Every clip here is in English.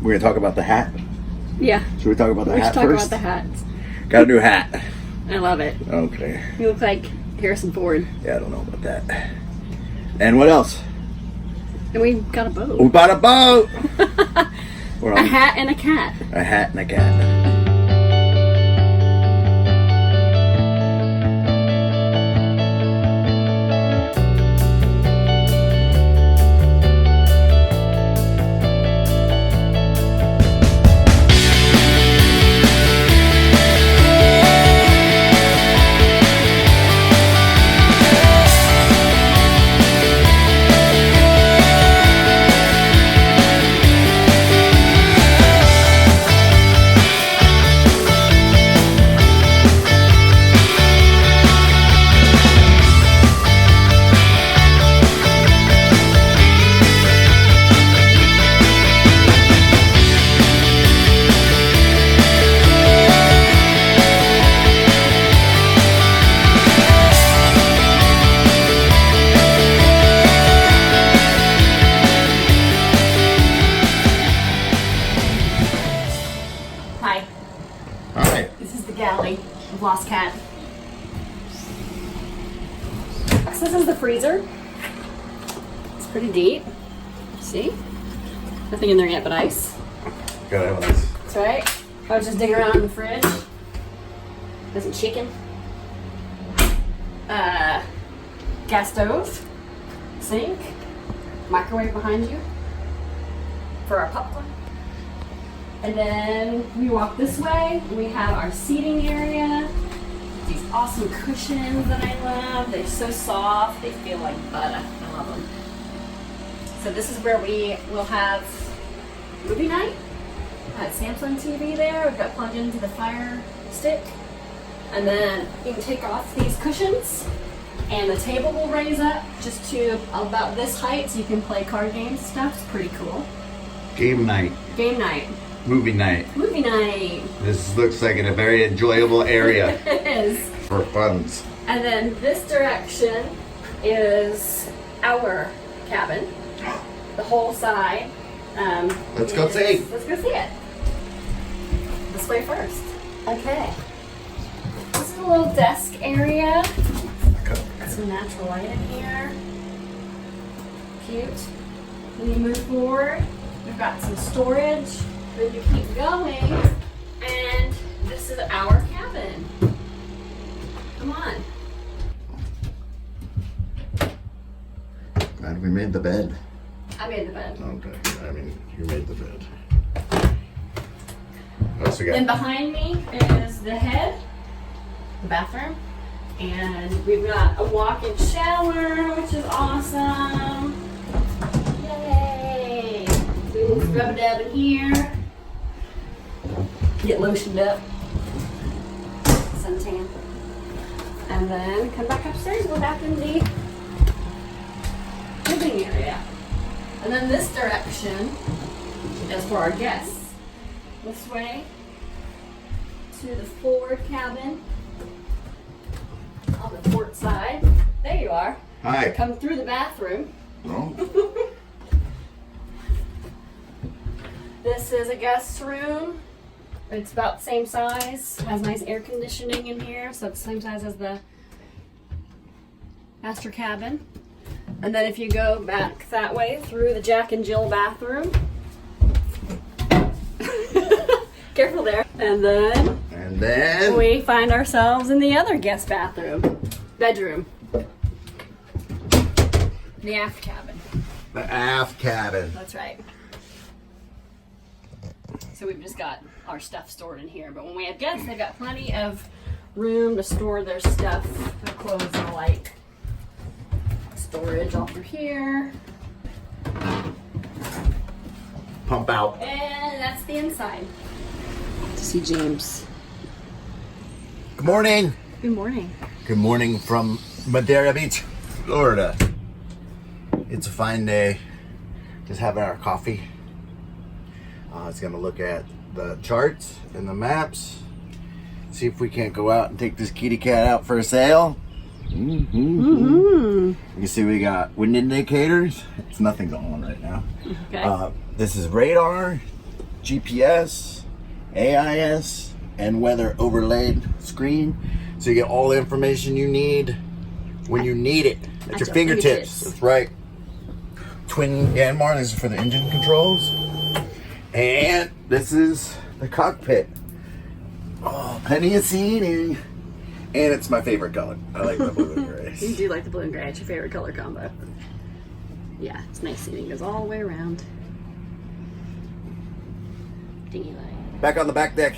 We're gonna talk about the hat. Yeah. Should we talk about the We should hat talk first? about the hats. Got a new hat. I love it. Okay. You look like Harrison Ford. Yeah, I don't know about that. And what else? And we got a boat. We bought a boat. A hat and a cat. A hat and a cat. Galley of Lost Cat. So this is the freezer. It's pretty deep. See? Nothing in there yet but ice. Gotta have ice. That's right. I was just digging around in the fridge. There's some chicken. Gas stove. Sink. Microwave behind you for our popcorn. And then we walk this way, we have our seating area. These awesome cushions that I love. They're so soft, they feel like butter. I love them. So this is where we will have movie night. I have Samsung TV there. We've got plugged into the Fire Stick. And then you can take off these cushions and the table will raise up just to about this height so you can play card games and stuff. It's pretty cool. Game night. Game night. Movie night. Movie night. This looks like in a very enjoyable area. It is. For funds. And then this direction is our cabin. The whole side. Let's go see. Let's go see it. This way first. Okay. This is a little desk area. Got some natural light in here. Cute. When you move forward, we've got some storage. Then you keep going, and this is our cabin. Come on. Glad we made the bed. I made the bed. Okay, I mean, you made the bed. What else we got? And behind me is the head, the bathroom, and we've got a walk-in shower, which is awesome. Yay! We can rub a dab in here. Get lotioned up, suntan, and then come back upstairs, go back in the living area. And then this direction is for our guests. This way to the forward cabin on the port side. There you are. Hi. Come through the bathroom. Oh. This is a guest room. It's about the same size. Has nice air conditioning in here, so it's the same size as the master cabin. And then if you go back that way through the Jack and Jill bathroom. Careful there. And then we find ourselves in the other guest bedroom. The aft cabin. The aft cabin. That's right. So we've just got our stuff stored in here. But when we have guests, they've got plenty of room to store their stuff, their clothes and the like. Storage all through here. Pump out. And that's the inside. To see James. Good morning. Good morning. Good morning from Madeira Beach, Florida. It's a fine day. Just having our coffee. It's gonna look at the charts and the maps. See if we can't go out and take this kitty cat out for a sail. You can see we got wind indicators. It's nothing going on right now. Okay. This is radar. GPS, AIS, and weather overlaid screen. So you get all the information you need when you need it at your fingertips. That's right. Twin Yanmar, this is for the engine controls. And this is the cockpit. Oh, plenty of seating. And it's my favorite color. I like the blue and gray. You do like the blue and gray. It's your favorite color combo. Yeah, it's nice seating. Goes all the way around. Dingy light. Back on the back deck,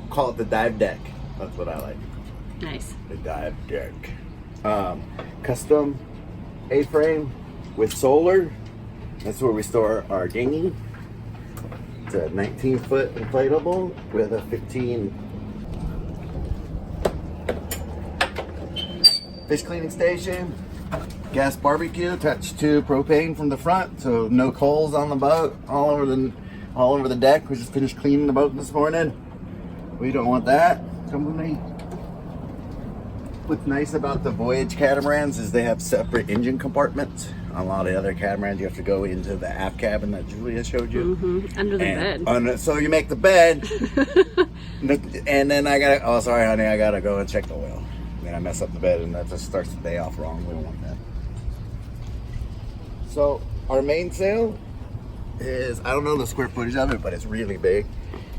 call it the dive deck. That's what I like. Nice. The dive deck. Custom A-frame with solar. That's where we store our dinghy. It's a 19-foot inflatable with a 15 fish cleaning station. Gas barbecue attached to propane from the front, so no coals on the boat. All over the deck. We just finished cleaning the boat this morning. We don't want that. Company. What's nice about the Voyage catamarans is they have separate engine compartments. On a lot of other catamarans, you have to go into the aft cabin that Julia showed you. Mm-hmm. Under the bed. So you make the bed, and then oh, sorry, honey, I gotta go and check the oil. Then I mess up the bed, and that just starts the day off wrong. We don't want that. So our mainsail is, I don't know the square footage of it, but it's really big.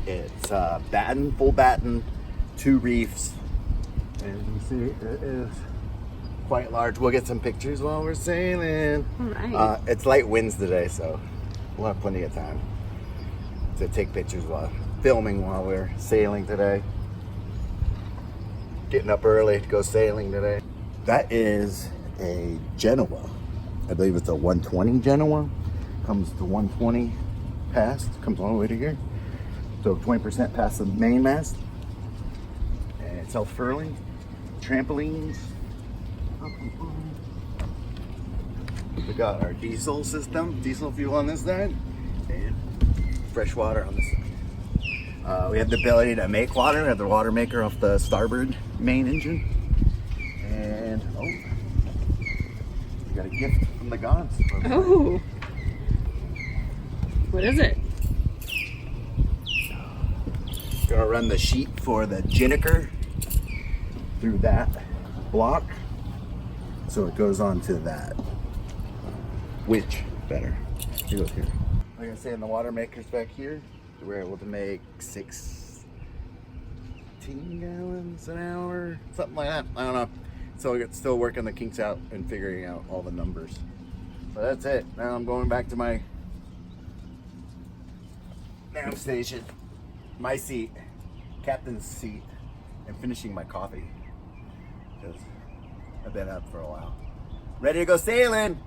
It's batten, full batten, 2 reefs. And you see it is quite large. We'll get some pictures while we're sailing. All right. It's light winds today, so we'll have plenty of time to take pictures while filming while we're sailing today. Getting up early to go sailing today. That is a Genoa. I believe it's a 120 Genoa. Comes to 120 past, comes all the way to here. So 20% past the main mast. And it's self-furling. Trampolines. We got our diesel system, diesel fuel on this side, and fresh water on this side. We have the ability to make water. We have the water maker off the starboard main engine. And we got a gift from the gods. Oh. What is it? Gonna run the sheet for the Jinniker through that block, so it goes on to that. Which better? It goes here. Like I say, in the water makers back here, we're able to make 16 gallons an hour, something like that. I don't know. So we're still working the kinks out and figuring out all the numbers. So that's it. Now I'm going back to my nav station, my seat, captain's seat, and finishing my coffee because I've been up for a while. Ready to go sailing.